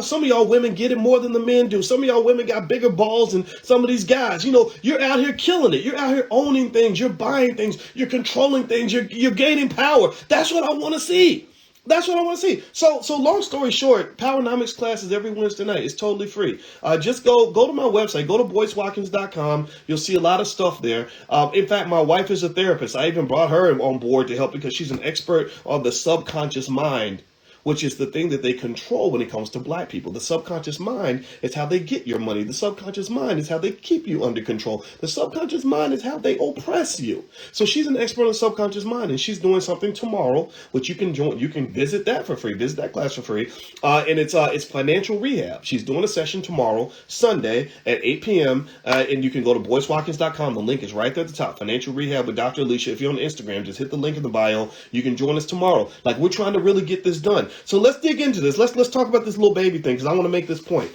Some of y'all women get it more than the men do. Some of y'all women got bigger balls than some of these guys. You know, you're out here killing it. You're out here owning things. You're buying things. You're controlling things. You're gaining power. That's what I want to see. That's what I want to see. So long story short, Powernomics classes every Wednesday night. It's totally free. Just go to my website. Go to BoyceWatkins.com. You'll see a lot of stuff there. In fact, my wife is a therapist. I even brought her on board to help because she's an expert on the subconscious mind, which is the thing that they control when it comes to black people. The subconscious mind is how they get your money. The subconscious mind is how they keep you under control. The subconscious mind is how they oppress you. So she's an expert on the subconscious mind, and she's doing something tomorrow, which you can join. You can visit that for free. Visit that class for free. And it's financial rehab. She's doing a session tomorrow, Sunday at 8 p.m. And you can go to BoyceWatkins.com. The link is right there at the top. Financial rehab with Dr. Alicia. If you're on Instagram, just hit the link in the bio. You can join us tomorrow. Like, we're trying to really get this done. So let's dig into this. Let's talk about this little baby thing because I want to make this point.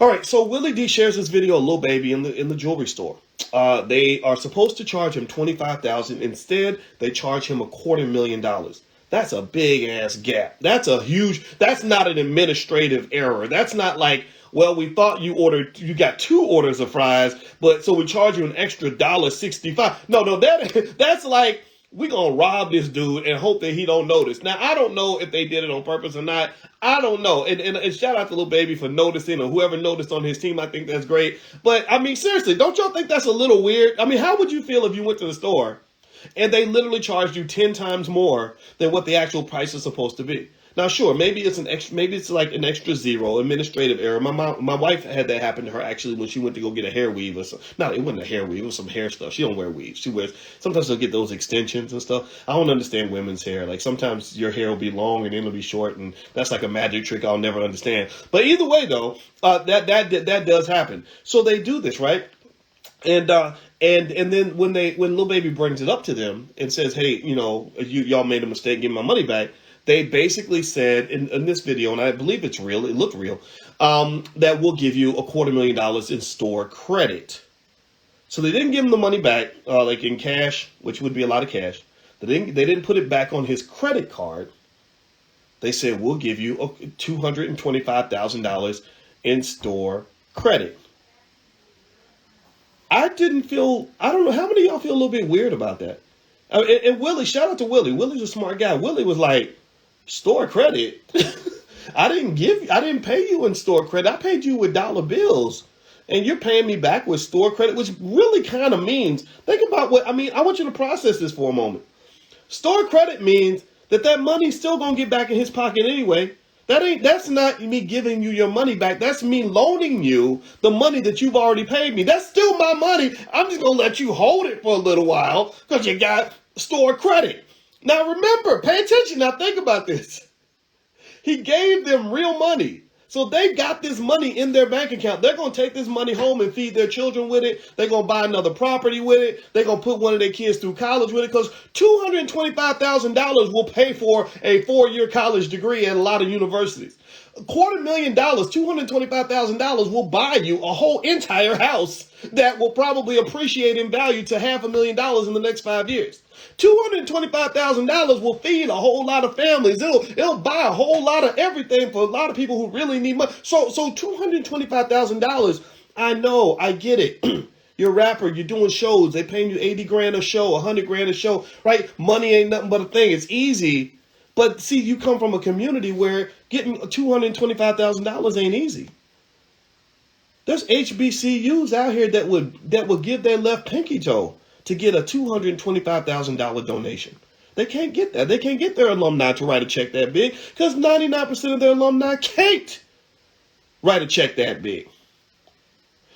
All right, so Willie D shares this video of Lil Baby in the jewelry store. They are supposed to charge him $25,000. Instead, they charge him $250,000. That's a big ass gap. That's not an administrative error. That's not like, well, we thought you got 2 orders of fries, but so we charge you an extra $1.65. No, that's like, we gonna rob this dude and hope that he don't notice. Now, I don't know if they did it on purpose or not. I don't know. And shout out to Lil Baby for noticing, or whoever noticed on his team. I think that's great. But I mean, seriously, don't y'all think that's a little weird? I mean, how would you feel if you went to the store and they literally charged you 10 times more than what the actual price is supposed to be? Now, sure, maybe it's like an extra zero, administrative error. My wife had that happen to her actually when she went to go get a hair weave or something. No, it wasn't a hair weave, it was some hair stuff. She don't wear weaves. Sometimes she'll get those extensions and stuff. I don't understand women's hair. Like, sometimes your hair will be long and then it'll be short, and that's like a magic trick I'll never understand. But either way, though, that does happen. So they do this, right? And then when Lil Baby brings it up to them and says, hey, y'all made a mistake, give me my money back. They basically said in this video, and I believe it's real, it looked real, that we'll give you $250,000 in store credit. So they didn't give him the money back, like in cash, which would be a lot of cash. They didn't put it back on his credit card. They said, we'll give you $225,000 in store credit. I don't know, how many of y'all feel a little bit weird about that? And Willie, shout out to Willie. Willie's a smart guy. Willie was like, store credit? I didn't pay you in store credit. I paid you with dollar bills. And you're paying me back with store credit, which really kind of means, think about I want you to process this for a moment. Store credit means that money's still going to get back in his pocket anyway. That's not me giving you your money back. That's me loaning you the money that you've already paid me. That's still my money. I'm just going to let you hold it for a little while because you got store credit. Now remember, pay attention. Now think about this. He gave them real money. So they got this money in their bank account. They're going to take this money home and feed their children with it. They're going to buy another property with it. They're going to put one of their kids through college with it because $225,000 will pay for a 4-year college degree at a lot of universities. $250,000, $225,000 will buy you a whole entire house that will probably appreciate in value to $500,000 in the next 5 years. $225,000 will feed a whole lot of families. It'll buy a whole lot of everything for a lot of people who really need money. So $225,000, I know, I get it. You're a rapper, you're doing shows, they paying you 80 grand a show, 100 grand a show, right? Money ain't nothing but a thing. It's easy. But see, you come from a community where getting $225,000 ain't easy. There's HBCUs out here that would give their left pinky toe to get a $225,000 donation. They can't get that. They can't get their alumni to write a check that big because 99% of their alumni can't write a check that big.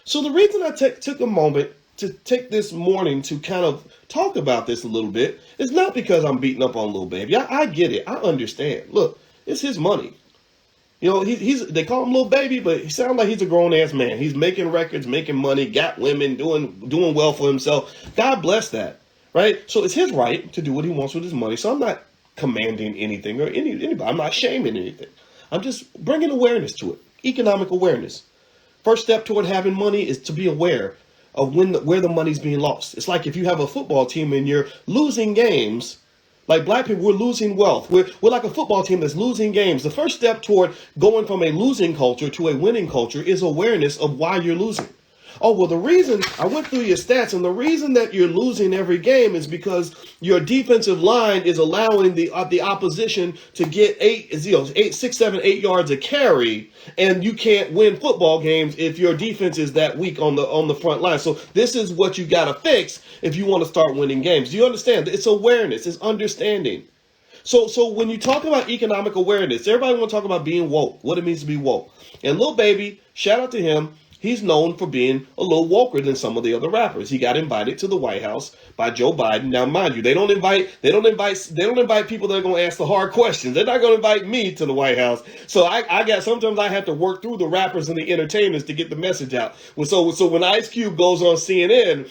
So the reason I took a moment to take this morning to kind of talk about this a little bit is not because I'm beating up on Lil Baby. I get it. I understand. Look, it's his money. They call him Lil Baby, but he sounds like he's a grown-ass man. He's making records, making money, got women, doing well for himself. God bless that, right? So it's his right to do what he wants with his money. So I'm not commanding anything or anybody. I'm not shaming anything. I'm just bringing awareness to it, economic awareness. First step toward having money is to be aware of where the money's being lost. It's like if you have a football team and you're losing games, Like black people, we're losing wealth. We're like a football team that's losing games. The first step toward going from a losing culture to a winning culture is awareness of why you're losing. Oh, well, the reason I went through your stats, and the reason that you're losing every game is because your defensive line is allowing the opposition to get 6, 7, 8 yards a carry, and you can't win football games if your defense is that weak on the front line. So this is what you got to fix if you want to start winning games. Do you understand? It's awareness. It's understanding. So when you talk about economic awareness, everybody want to talk about being woke, what it means to be woke. And Lil Baby, shout out to him. He's known for being a little woker than some of the other rappers. He got invited to the White House by Joe Biden. Now, mind you, they don't invite people that are going to ask the hard questions. They're not going to invite me to the White House. So sometimes I have to work through the rappers and the entertainers to get the message out. So when Ice Cube goes on CNN,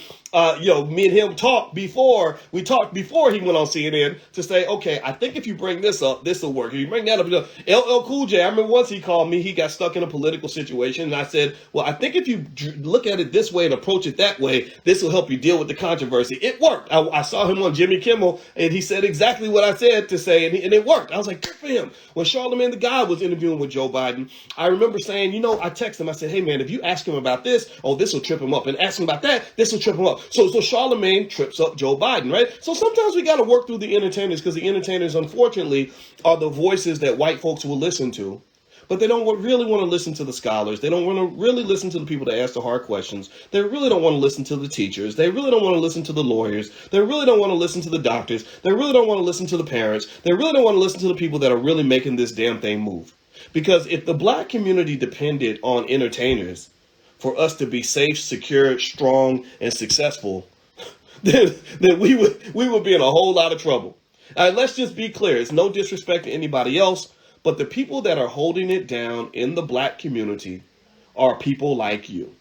me and him talked before he went on CNN to say, okay, I think if you bring this up, this will work. If you bring that up, LL Cool J, I remember once he called me, he got stuck in a political situation, and I said, well, I think if you look at it this way and approach it that way, this will help you deal with the controversy. It worked. I saw him on Jimmy Kimmel, and he said exactly what I said to say, and it worked. I was like, good for him. When Charlamagne the God was interviewing with Joe Biden, I remember saying, I texted him, I said, hey man, if you ask him about this, this will trip him up, and ask him about that, this will trip him up. So Charlamagne trips up Joe Biden, right? So sometimes we got to work through the entertainers, because the entertainers, unfortunately, are the voices that white folks will listen to. But they don't really want to listen to the scholars. They don't want to really listen to the people that ask the hard questions. They really don't want to listen to the teachers. They really don't want to listen to the lawyers. They really don't want to listen to the doctors. They really don't want to listen to the parents. They really don't want to listen to the people that are really making this damn thing move. Because if the black community depended on entertainers for us to be safe, secure, strong, and successful, then we would be in a whole lot of trouble. Let's just be clear. It's no disrespect to anybody else, but the people that are holding it down in the black community are people like you.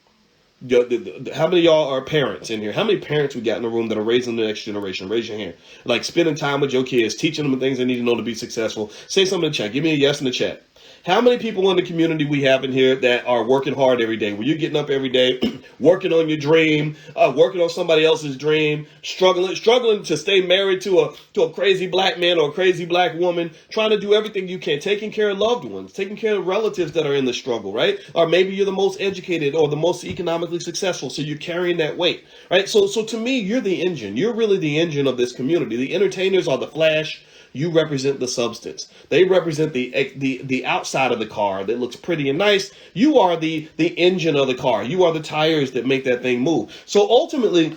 How many of y'all are parents in here? How many parents we got in the room that are raising the next generation? Raise your hand. Like spending time with your kids, teaching them the things they need to know to be successful. Say something in the chat. Give me a yes in the chat. How many people in the community we have in here that are working hard every day? Where you're getting up every day, working on your dream, working on somebody else's dream, struggling to stay married to a crazy black man or a crazy black woman, trying to do everything you can, taking care of loved ones, taking care of relatives that are in the struggle, right? Or maybe you're the most educated or the most economically successful, so you're carrying that weight, right? So to me, you're the engine. You're really the engine of this community. The entertainers are the flash. You represent the substance. They represent the outside of the car that looks pretty and nice. You are the engine of the car. You are the tires that make that thing move. So ultimately,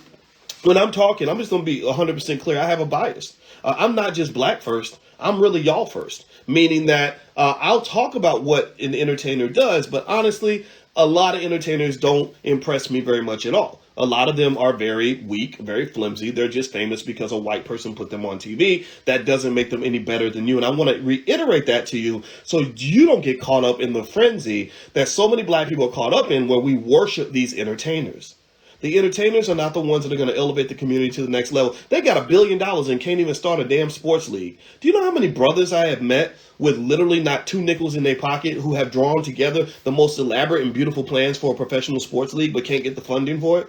when I'm talking, I'm just going to be 100% clear. I have a bias. I'm not just black first. I'm really y'all first. Meaning that I'll talk about what an entertainer does, but honestly, a lot of entertainers don't impress me very much at all. A lot of them are very weak, very flimsy. They're just famous because a white person put them on TV. That doesn't make them any better than you. And I want to reiterate that to you so you don't get caught up in the frenzy that so many black people are caught up in, where we worship these entertainers. The entertainers are not the ones that are going to elevate the community to the next level. They got $1 billion and can't even start a damn sports league. Do you know how many brothers I have met with literally not 2 nickels in their pocket who have drawn together the most elaborate and beautiful plans for a professional sports league but can't get the funding for it?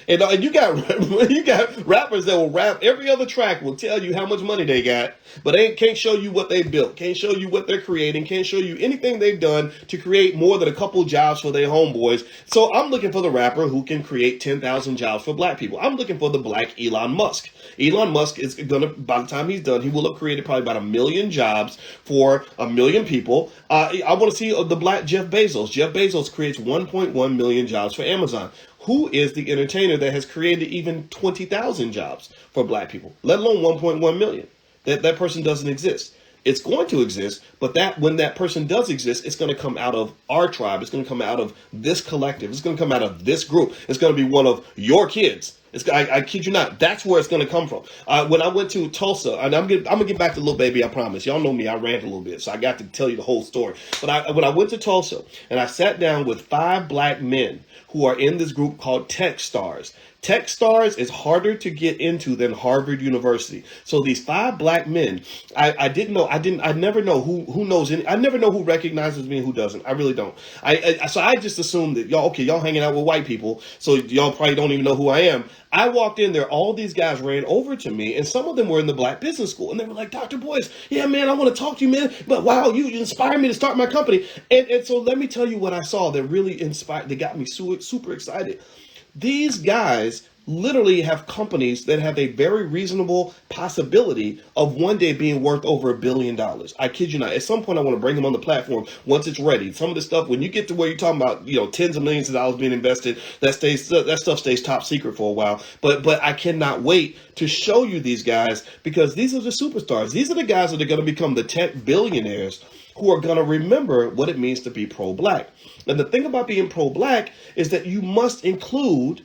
And you got rappers that will rap every other track, will tell you how much money they got, but they can't show you what they built, can't show you what they're creating, can't show you anything they've done to create more than a couple jobs for their homeboys. So I'm looking for the rapper who can create 10,000 jobs for black people. I'm looking for the black Elon Musk. Elon Musk is going to, by the time he's done, he will have created probably about 1 million jobs for 1 million people. I want to see the black Jeff Bezos. Jeff Bezos creates 1.1 million jobs for Amazon. Who is the entertainer that has created even 20,000 jobs for black people, let alone 1.1 million? That person doesn't exist. It's going to exist, but when that person does exist, it's going to come out of our tribe. It's going to come out of this collective. It's going to come out of this group. It's going to be one of your kids. I kid you not. That's where it's going to come from. When I went to Tulsa, and I'm going to get back to Lil Baby, I promise. Y'all know me. I rant a little bit, so I got to tell you the whole story. But when I went to Tulsa, and I sat down with 5 black men who are in this group called Tech Stars. Tech Stars is harder to get into than Harvard University. So these 5 black men, I never know who knows any, I never know who recognizes me and who doesn't. I really don't. So I just assume that y'all hanging out with white people, so y'all probably don't even know who I am. I walked in there, all these guys ran over to me, and some of them were in the Black Business School, and they were like, Dr. Boyce, yeah, man, I want to talk to you, man, but wow, you inspired me to start my company. And so let me tell you what I saw that really inspired, that got me super excited. These guys literally have companies that have a very reasonable possibility of one day being worth over $1 billion. I kid you not. At some point, I want to bring them on the platform once it's ready. Some of the stuff, when you get to where you're talking about, tens of millions of dollars being invested, that stuff stays top secret for a while. But I cannot wait to show you these guys, because these are the superstars. These are the guys that are going to become the tech billionaires who are going to remember what it means to be pro-black. And the thing about being pro-black is that you must include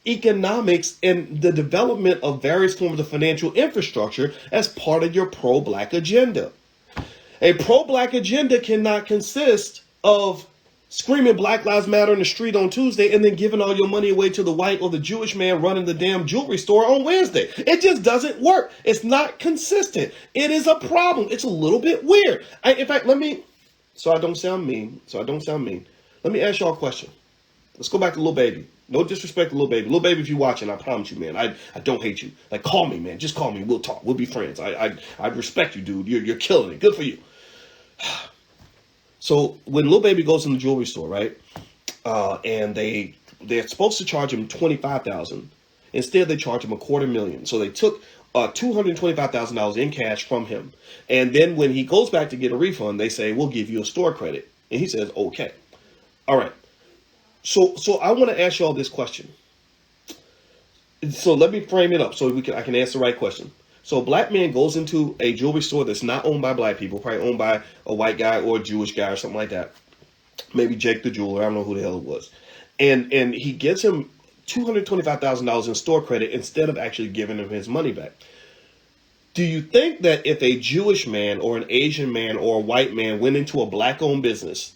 economics and the development of various forms of financial infrastructure as part of your pro-black agenda. A pro-black agenda cannot consist of screaming Black Lives Matter in the street on Tuesday and then giving all your money away to the white or the Jewish man running the damn jewelry store on Wednesday. It just doesn't work. It's not consistent. It is a problem. It's a little bit weird. In fact, so I don't sound mean, let me ask y'all a question. Let's go back to Lil Baby. No disrespect to Lil Baby. Lil Baby, if you're watching, I promise you, man, I don't hate you. Like, call me, man. Just call me. We'll talk. We'll be friends. I respect you, dude. You're killing it. Good for you. So when Lil Baby goes in the jewelry store, right, and they're supposed to charge him $25,000. Instead, they charge him $250,000. So they took $225,000 in cash from him. And then when he goes back to get a refund, they say, we'll give you a store credit. And he says, okay. All right. So I want to ask y'all this question. So let me frame it up so I can answer the right question. So a black man goes into a jewelry store that's not owned by black people, probably owned by a white guy or a Jewish guy or something like that. Maybe Jake the jeweler. I don't know who the hell it was. And he gives him $225,000 in store credit instead of actually giving him his money back. Do you think that if a Jewish man or an Asian man or a white man went into a black-owned business,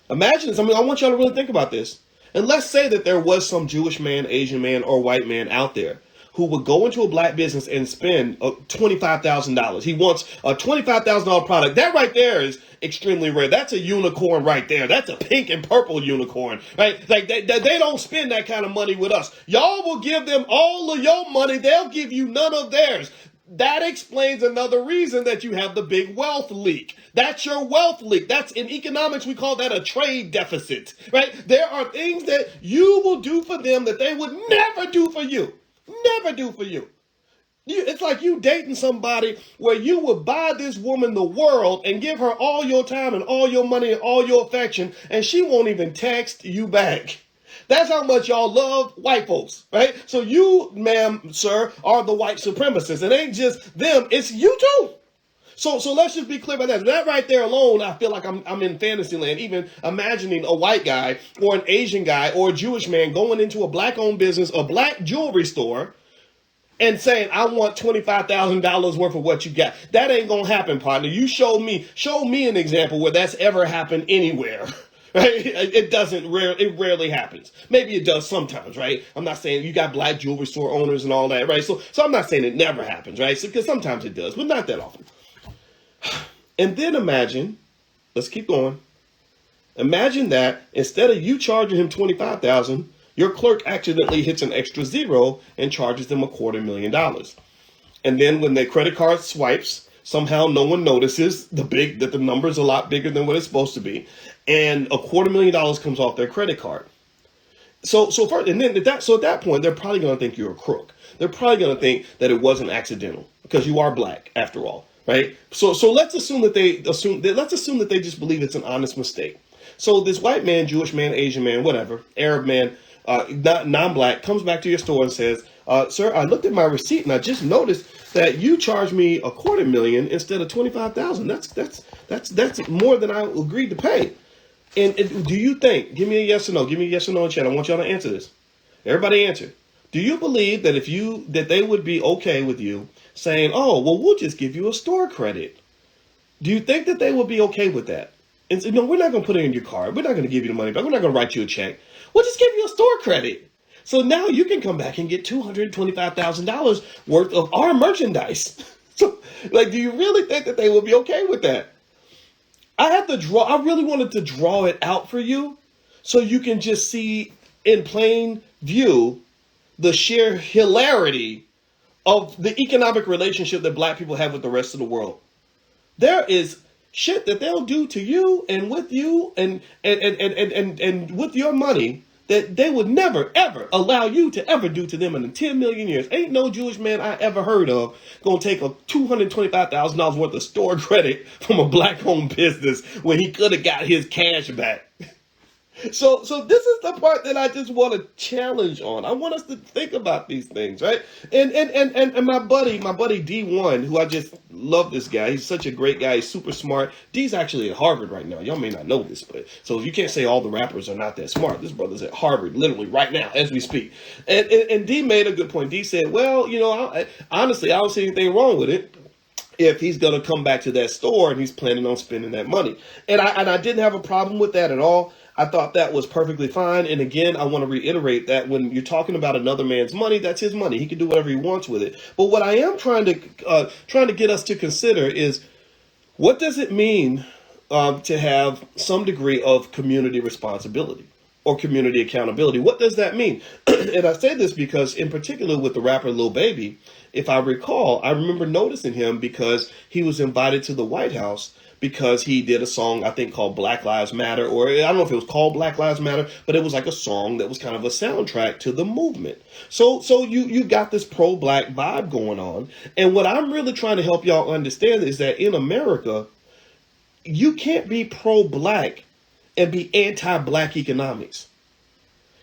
imagine this. I want y'all to really think about this. And let's say that there was some Jewish man, Asian man, or white man out there who would go into a black business and spend $25,000. He wants a $25,000 product. That right there is extremely rare. That's a unicorn right there. That's a pink and purple unicorn, right? Like they don't spend that kind of money with us. Y'all will give them all of your money. They'll give you none of theirs. That explains another reason that you have the big wealth leak. That's your wealth leak. That's in economics, we call that a trade deficit, right? There are things that you will do for them that they would never do for you. Never do for you. It's like you dating somebody where you would buy this woman the world and give her all your time and all your money and all your affection, and she won't even text you back. That's how much y'all love white folks, right? So you, ma'am, sir, are the white supremacists. It ain't just them, it's you too. So let's just be clear about that. That right there alone, I feel like I'm in fantasy land, even imagining a white guy or an Asian guy or a Jewish man going into a black-owned business, a black jewelry store, and saying, I want $25,000 worth of what you got. That ain't gonna happen, partner. You show me an example where that's ever happened anywhere. Right? It rarely happens. Maybe it does sometimes, right? I'm not saying you got black jewelry store owners and all that, right? So I'm not saying it never happens, right? Because sometimes it does, but not that often. And then imagine, let's keep going. Imagine that instead of you charging him $25,000, your clerk accidentally hits an extra zero and charges them $250,000. And then when their credit card swipes, somehow no one notices that the number's a lot bigger than what it's supposed to be, and $250,000 comes off their credit card. So at that point, they're probably going to think you're a crook. They're probably going to think that it wasn't accidental because you are black after all, right? So let's assume that they just believe it's an honest mistake. So this white man, Jewish man, Asian man, whatever, Arab man, non-black, comes back to your store and says, sir, I looked at my receipt and I just noticed that you charged me $250,000 instead of $25,000. That's more than I agreed to pay. And do you think, give me a yes or no, in chat. I want y'all to answer this. Everybody answer. Do you believe that they would be okay with you saying, oh, well, we'll just give you a store credit? Do you think that they would be okay with that? And say, no, we're not going to put it in your card. We're not going to give you the money back. We're not going to write you a check. We'll just give you a store credit. So now you can come back and get $225,000 worth of our merchandise. So, do you really think that they will be okay with that? I really wanted to draw it out for you so you can just see in plain view the sheer hilarity of the economic relationship that black people have with the rest of the world. There is shit that they'll do to you and with you and with your money that they would never, ever allow you to ever do to them in 10 million years. Ain't no Jewish man I ever heard of gonna take a $225,000 worth of store credit from a black-owned business when he could have got his cash back. So this is the part that I just want to challenge on. I want us to think about these things, right? And my buddy D1, who I just love this guy. He's such a great guy. He's super smart. D's actually at Harvard right now. Y'all may not know this, but so you can't say all the rappers are not that smart. This brother's at Harvard literally right now as we speak. And D made a good point. D said, well, honestly, I don't see anything wrong with it if he's going to come back to that store and he's planning on spending that money. And I didn't have a problem with that at all. I thought that was perfectly fine. And again, I want to reiterate that when you're talking about another man's money, that's his money. He can do whatever he wants with it. But what I am trying to get us to consider is, what does it mean to have some degree of community responsibility or community accountability? What does that mean? And I say this because, in particular, with the rapper Lil Baby, if I recall, I remember noticing him because he was invited to the White House because he did a song, I think, called Black Lives Matter, or I don't know if it was called Black Lives Matter, but it was like a song that was kind of a soundtrack to the movement. So you got this pro-black vibe going on. And what I'm really trying to help y'all understand is that in America, you can't be pro-black and be anti-black economics.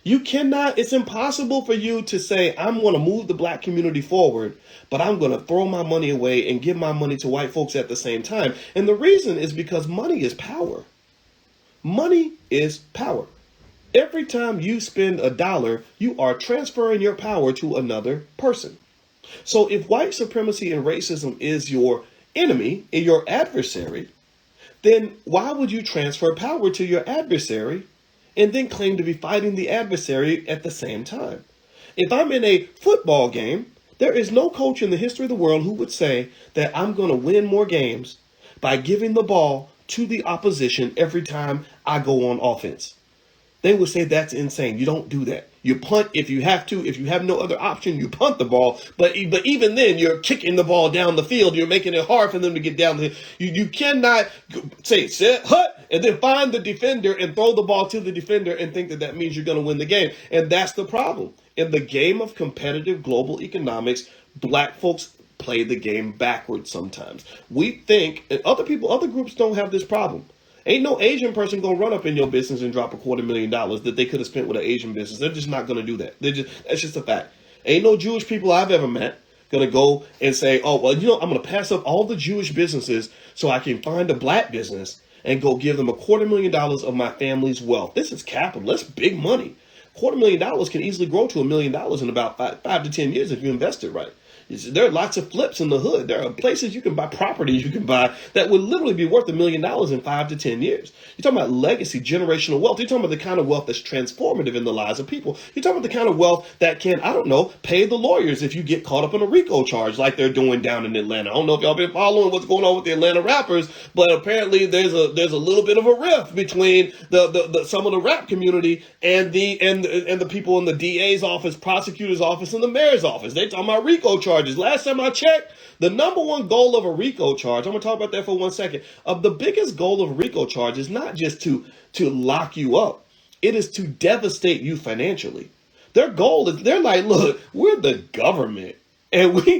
You cannot, it's impossible for you to say, I'm going to move the black community forward, but I'm going to throw my money away and give my money to white folks at the same time. And the reason is because money is power. Money is power. Every time you spend $1, you are transferring your power to another person. So if white supremacy and racism is your enemy and your adversary, then why would you transfer power to your adversary and then claim to be fighting the adversary at the same time? If I'm in a football game, there is no coach in the history of the world who would say that I'm going to win more games by giving the ball to the opposition every time I go on offense. They would say that's insane. You don't do that. You punt if you have to. If you have no other option, you punt the ball. But even then, you're kicking the ball down the field. You're making it hard for them to get down the field. You cannot say, set, hut, and then find the defender and throw the ball to the defender and think that means you're going to win the game. And that's the problem. In the game of competitive global economics, black folks play the game backwards sometimes. We think, and other groups don't have this problem. Ain't no Asian person gonna run up in your business and drop $250,000 that they could have spent with an Asian business. They're just not gonna do that. That's just a fact. Ain't no Jewish people I've ever met gonna go and say, oh, well, I'm gonna pass up all the Jewish businesses so I can find a black business and go give them $250,000 of my family's wealth. This is capital. That's big money. $250,000 can easily grow to $1 million in about 5 to 10 years if you invest it right. There are lots of flips in the hood. There are places you can buy property you can buy that would literally be worth $1 million in 5 to 10 years. You're talking about legacy, generational wealth. You're talking about the kind of wealth that's transformative in the lives of people. You're talking about the kind of wealth that can, I don't know, pay the lawyers if you get caught up in a RICO charge like they're doing down in Atlanta. I don't know if y'all been following what's going on with the Atlanta rappers, but apparently there's a little bit of a rift between the some of the rap community and the people in the DA's office, prosecutor's office, and the mayor's office. They talking about RICO charges. Last time I checked, the number one goal of a RICO charge, I'm going to talk about that for 1 second, the biggest goal of a RICO charge is not just to lock you up. It is to devastate you financially. Their goal is, they're like, look, we're the government, and we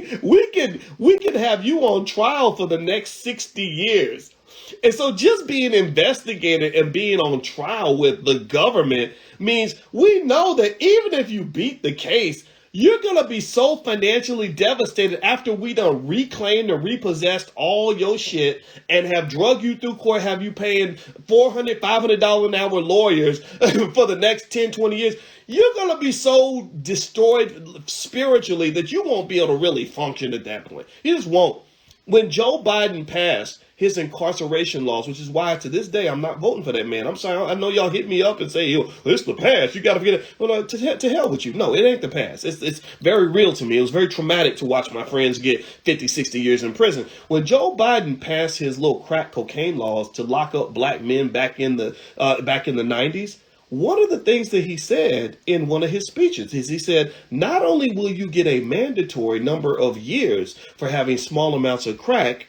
can have you on trial for the next 60 years. And so just being investigated and being on trial with the government means we know that even if you beat the case, you're going to be so financially devastated after we done reclaimed and repossessed all your shit and have drug you through court, have you paying $400, $500 an hour lawyers for the next 10, 20 years. You're going to be so destroyed spiritually that you won't be able to really function at that point. You just won't. When Joe Biden passed his incarceration laws, which is why to this day I'm not voting for that man. I'm sorry. I know y'all hit me up and say, yo, it's the past. You got to forget it. Well, no, to hell with you. No, it ain't the past. It's very real to me. It was very traumatic to watch my friends get 50, 60 years in prison. When Joe Biden passed his little crack cocaine laws to lock up black men back in the 90s, one of the things that he said in one of his speeches is he said, not only will you get a mandatory number of years for having small amounts of crack,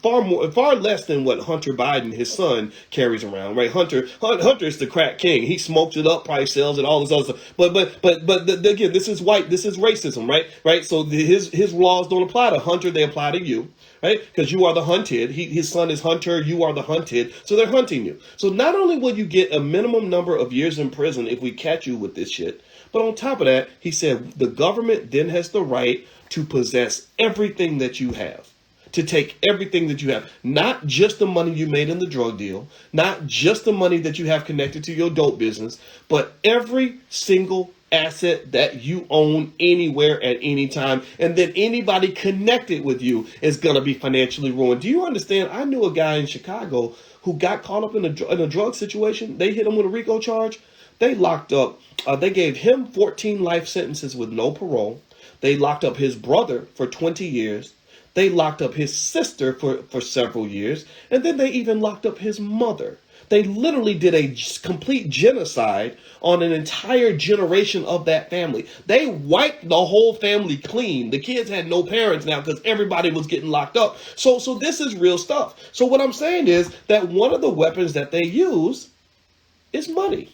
far less than what Hunter Biden, his son, carries around, right? Hunter's the crack king. He smokes it up, probably sells it, all this other stuff. But again, this is racism, right? Right. So his laws don't apply to Hunter; they apply to you, right? Because you are the hunted. His son is Hunter. You are the hunted. So they're hunting you. So not only will you get a minimum number of years in prison if we catch you with this shit, but on top of that, he said the government then has the right to possess everything that you have. To take everything that you have, not just the money you made in the drug deal, not just the money that you have connected to your dope business, but every single asset that you own anywhere at any time. And then anybody connected with you is going to be financially ruined. Do you understand? I knew a guy in Chicago who got caught up in a drug situation. They hit him with a RICO charge. They locked up. They gave him 14 life sentences with no parole. They locked up his brother for 20 years. They locked up his sister for several years, and then they even locked up his mother. They literally did a complete genocide on an entire generation of that family. They wiped the whole family clean. The kids had no parents now because everybody was getting locked up. So this is real stuff. So what I'm saying is that one of the weapons that they use is money.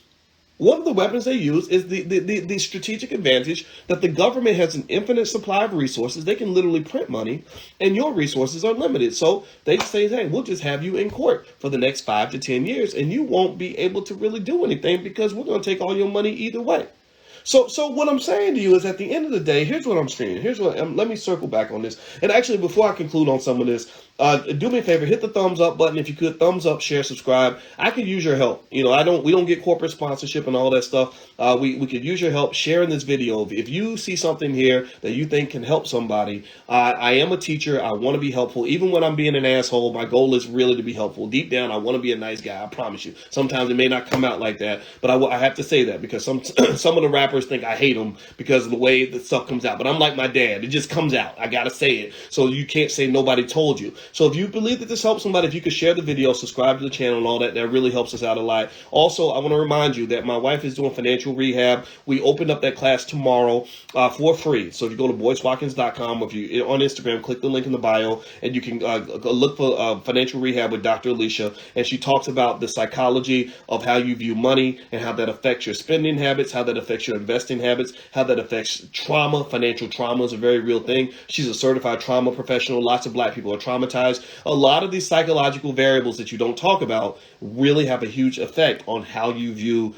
One of the weapons they use is the strategic advantage that the government has an infinite supply of resources. They can literally print money, and your resources are limited. So they say, hey, we'll just have you in court for the next 5 to 10 years, and you won't be able to really do anything because we're going to take all your money either way. So what I'm saying to you is at the end of the day, here's what I'm saying. Let me circle back on this. And actually, before I conclude on some of this, do me a favor, hit the thumbs up button if you could. Thumbs up, share, subscribe. I could use your help. We don't get corporate sponsorship and all that stuff. We could use your help sharing this video. If you see something here that you think can help somebody, I am a teacher. I want to be helpful. Even when I'm being an asshole, my goal is really to be helpful. Deep down, I want to be a nice guy. I promise you. Sometimes it may not come out like that, but I have to say that because some of the rappers think I hate them because of the way the stuff comes out. But I'm like my dad. It just comes out. I got to say it. So you can't say nobody told you. So if you believe that this helps somebody, if you could share the video, subscribe to the channel and all that, that really helps us out a lot. Also, I want to remind you that my wife is doing financial rehab. We opened up that class tomorrow for free. So if you go to boycewatkins.com, or if you on Instagram, click the link in the bio, and you can look for financial rehab with Dr. Alicia. And she talks about the psychology of how you view money and how that affects your spending habits, how that affects your investing habits, how that affects trauma. Financial trauma is a very real thing. She's a certified trauma professional. Lots of black people are traumatized. A lot of these psychological variables that you don't talk about really have a huge effect on how you view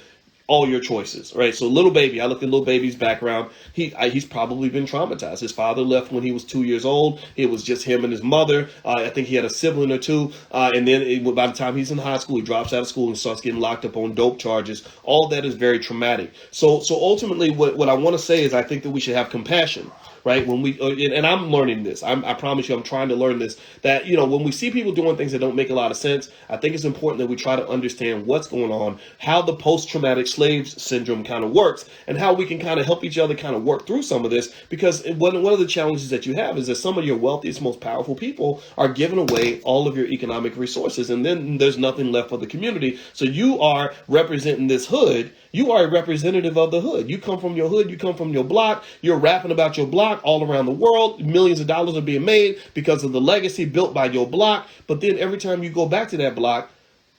all your choices, right? So little baby, I looked at little baby's background. He's probably been traumatized. His father left when he was 2 years old. It was just him and his mother. I think he had a sibling or two. And then by the time he's in high school, he drops out of school and starts getting locked up on dope charges. All that is very traumatic. So ultimately, what I want to say is I think that we should have compassion. Right? When we, and I'm learning this, I promise you, I'm trying to learn this, that, when we see people doing things that don't make a lot of sense, I think it's important that we try to understand what's going on, how the post-traumatic slave syndrome kind of works, and how we can kind of help each other kind of work through some of this, because one of the challenges that you have is that some of your wealthiest, most powerful people are giving away all of your economic resources, and then there's nothing left for the community. So you are representing this hood. You are a representative of the hood. You come from your hood. You come from your block. You're rapping about your block all around the world. Millions of dollars are being made because of the legacy built by your block. But then every time you go back to that block,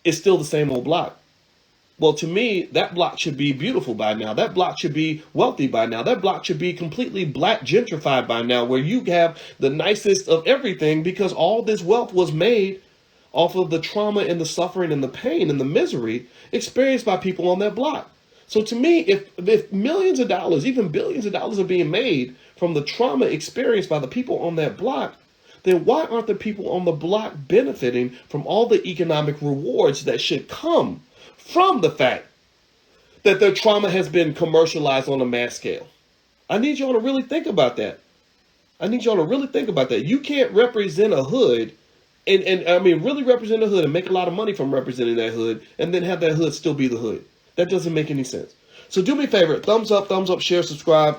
it's still the same old block. Well, to me, that block should be beautiful by now. That block should be wealthy by now. That block should be completely black gentrified by now, where you have the nicest of everything because all this wealth was made off of the trauma and the suffering and the pain and the misery experienced by people on that block. So to me, if millions of dollars, even billions of dollars are being made from the trauma experienced by the people on that block, then why aren't the people on the block benefiting from all the economic rewards that should come from the fact that their trauma has been commercialized on a mass scale? I need y'all to really think about that. You can't represent a hood and I mean really represent a hood and make a lot of money from representing that hood and then have that hood still be the hood. That doesn't make any sense. So do me a favor, thumbs up, share, subscribe.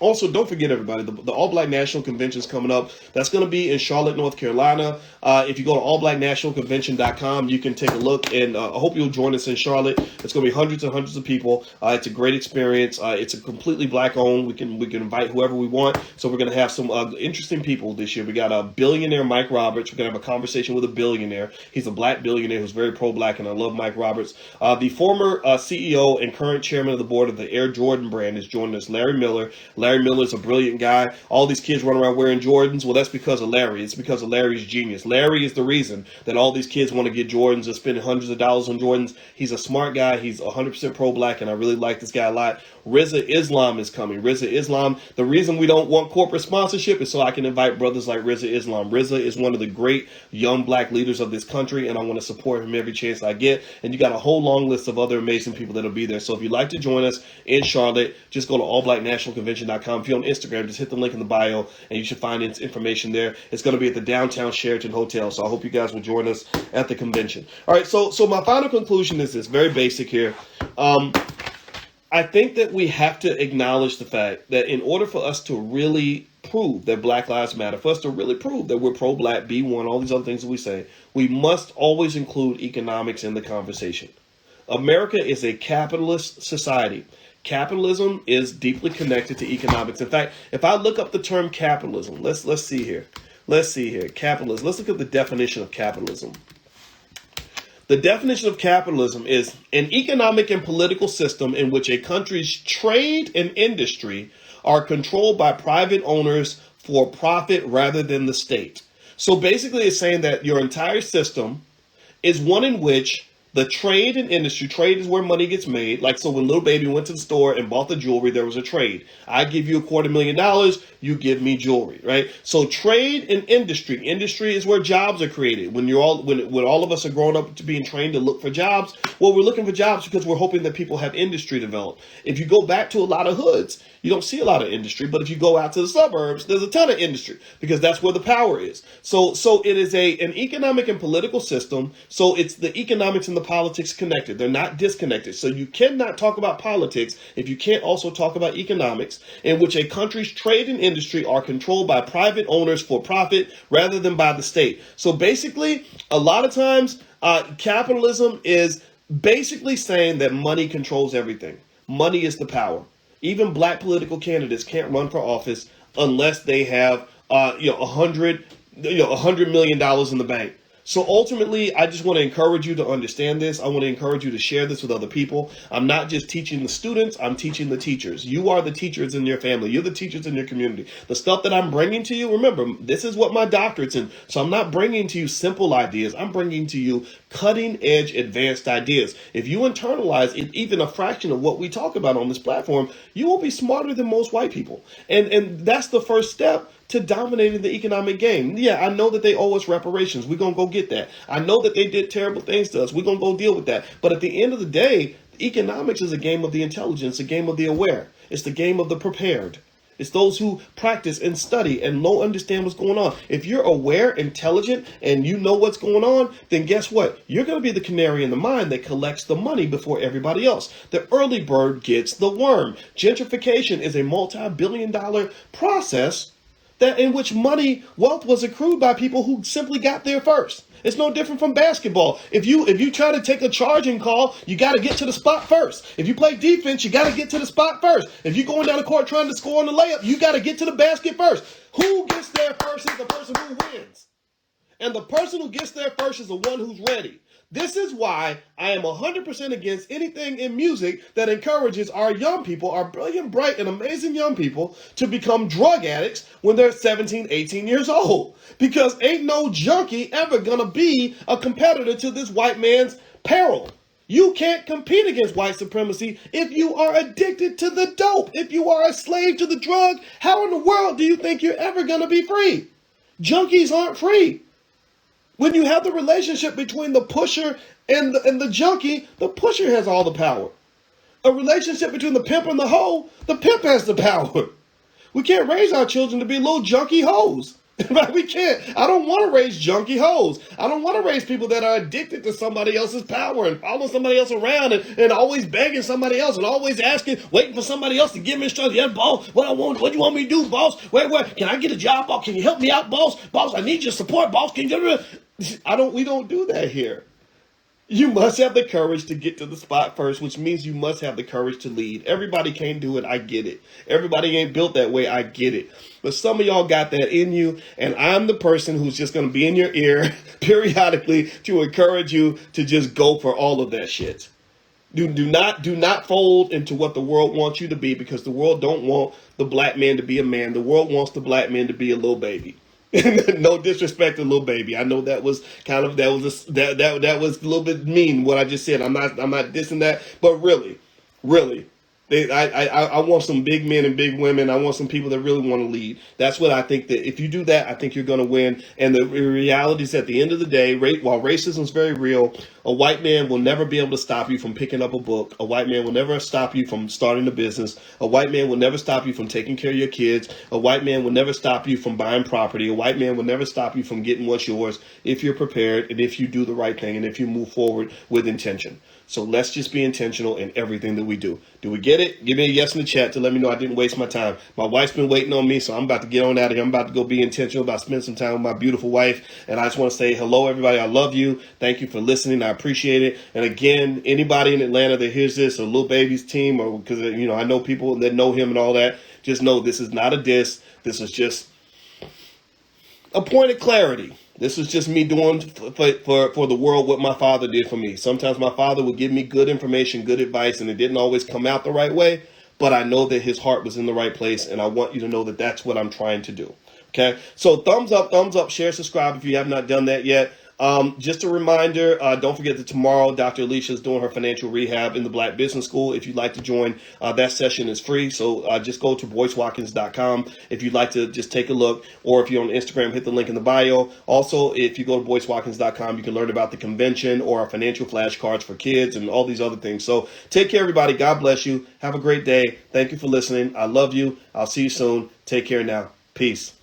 Also, don't forget, everybody, the All Black National Convention is coming up. That's going to be in Charlotte, North Carolina. If you go to allblacknationalconvention.com, you can take a look, and I hope you'll join us in Charlotte. It's going to be hundreds and hundreds of people. It's a great experience. It's a completely Black-owned. We can invite whoever we want. So we're going to have some interesting people this year. We got a billionaire, Mike Roberts. We're going to have a conversation with a billionaire. He's a Black billionaire who's very pro-Black, and I love Mike Roberts. The former CEO and current chairman of the board of the Air Jordan brand is joining us, Larry Miller. Larry Miller's a brilliant guy. All these kids run around wearing Jordans. Well, that's because of Larry. It's because of Larry's genius. Larry is the reason that all these kids want to get Jordans and spending hundreds of dollars on Jordans. He's a smart guy. He's 100% pro-Black, and I really like this guy a lot. Rizza Islam is coming. Rizza Islam. The reason we don't want corporate sponsorship is so I can invite brothers like Rizza Islam. Rizza is one of the great young Black leaders of this country, and I want to support him every chance I get. And you got a whole long list of other amazing people that'll be there. So if you'd like to join us in Charlotte, just go to allblacknationalconvention.com. If you're on Instagram, just hit the link in the bio, and you should find information there. It's going to be at the downtown Sheraton Hotel, so I hope you guys will join us at the convention. All right, so my final conclusion is this, very basic here. I think that we have to acknowledge the fact that in order for us to really prove that Black Lives Matter, for us to really prove that we're pro-Black, B1, all these other things that we say, we must always include economics in the conversation. America is a capitalist society. Capitalism is deeply connected to economics. In fact, if I look up the term capitalism, let's see here. Let's see here. Capitalism. Let's look at the definition of capitalism. The definition of capitalism is an economic and political system in which a country's trade and industry are controlled by private owners for profit rather than the state. So basically it's saying that your entire system is one in which the trade and industry, trade is where money gets made. Like, so when Little Baby went to the store and bought the jewelry, there was a trade. I give you $250,000, you give me jewelry, right? So trade and industry. Industry is where jobs are created. When all of us are growing up to being trained to look for jobs, well, we're looking for jobs because we're hoping that people have industry develop. If you go back to a lot of hoods, you don't see a lot of industry, but if you go out to the suburbs, there's a ton of industry because that's where the power is. So it is an economic and political system. So it's the economics and the politics connected. They're not disconnected. So you cannot talk about politics if you can't also talk about economics, in which a country's trade and industry are controlled by private owners for profit rather than by the state. So basically, a lot of times, capitalism is basically saying that money controls everything. Money is the power. Even Black political candidates can't run for office unless they have $100 million in the bank. So ultimately, I just want to encourage you to understand this. I want to encourage you to share this with other people. I'm not just teaching the students, I'm teaching the teachers. You are the teachers in your family. You're the teachers in your community. The stuff that I'm bringing to you, remember, this is what my doctorate's in. So I'm not bringing to you simple ideas. I'm bringing to you cutting edge advanced ideas. If you internalize even a fraction of what we talk about on this platform, you will be smarter than most white people. And that's the first step to dominating the economic game. Yeah, I know that they owe us reparations. We're going to go get that. I know that they did terrible things to us. We're going to go deal with that. But at the end of the day, economics is a game of the intelligence, a game of the aware. It's the game of the prepared. It's those who practice and study and know, understand what's going on. If you're aware, intelligent, and you know what's going on, then guess what? You're going to be the canary in the mine that collects the money before everybody else. The early bird gets the worm. Gentrification is a multi-billion-dollar process that in which wealth was accrued by people who simply got there first. It's no different from basketball. If you try to take a charging call, you got to get to the spot first. If you play defense, you got to get to the spot first. If you're going down the court trying to score on the layup, you got to get to the basket first. Who gets there first is the person who wins. And the person who gets there first is the one who's ready. This is why I am 100% against anything in music that encourages our young people, our brilliant, bright, and amazing young people, to become drug addicts when they're 17, 18 years old. Because ain't no junkie ever gonna be a competitor to this white man's peril. You can't compete against white supremacy if you are addicted to the dope. If you are a slave to the drug, how in the world do you think you're ever gonna be free? Junkies aren't free. When you have the relationship between the pusher and the junkie, the pusher has all the power. A relationship between the pimp and the hoe, the pimp has the power. We can't raise our children to be little junkie hoes. Right? We can't. I don't want to raise junkie hoes. I don't want to raise people that are addicted to somebody else's power and following somebody else around and always begging somebody else and always asking, waiting for somebody else to give me instructions. Yeah, boss, what do you want me to do, boss? Where, can I get a job, boss? Can you help me out, boss? Boss, I need your support, boss. Can you? We don't do that here. You must have the courage to get to the spot first, which means you must have the courage to lead. Everybody can't do it. I get it. Everybody ain't built that way. I get it. But some of y'all got that in you, and I'm the person who's just going to be in your ear periodically to encourage you to just go for all of that shit. Do not fold into what the world wants you to be, because the world don't want the black man to be a man. The world wants the black man to be a little baby. No disrespect to little baby. I know that was kind of that was a little bit mean what I just said. I'm not dissing that, but really, I want some big men and big women. I want some people that really want to lead. That's what I think. That if you do that, I think you're going to win. And the reality is, at the end of the day, while racism is very real, a white man will never be able to stop you from picking up a book. A white man will never stop you from starting a business. A white man will never stop you from taking care of your kids. A white man will never stop you from buying property. A white man will never stop you from getting what's yours if you're prepared and if you do the right thing and if you move forward with intention. So let's just be intentional in everything that we do. Do we get it? Give me a yes in the chat to let me know I didn't waste my time. My wife's been waiting on me, so I'm about to get on out of here. I'm about to go be intentional about spending some time with my beautiful wife. And I just want to say hello, everybody. I love you. Thank you for listening. I appreciate it. And again, anybody in Atlanta that hears this, or Lil Baby's team, or because I know people that know him and all that, just know this is not a diss. This is just a point of clarity. This is just me doing for the world what my father did for me. Sometimes my father would give me good information, good advice, and it didn't always come out the right way. But I know that his heart was in the right place, and I want you to know that that's what I'm trying to do. Okay? So thumbs up, share, subscribe if you have not done that yet. Just a reminder, don't forget that tomorrow Dr. Alicia is doing her financial rehab in the Black Business School. If you'd like to join, that session is free. So just go to BoyceWatkins.com if you'd like to just take a look, or if you're on Instagram, hit the link in the bio. Also, if you go to BoyceWatkins.com, you can learn about the convention or our financial flashcards for kids and all these other things. So take care, everybody. God bless you. Have a great day. Thank you for listening. I love you. I'll see you soon. Take care now. Peace.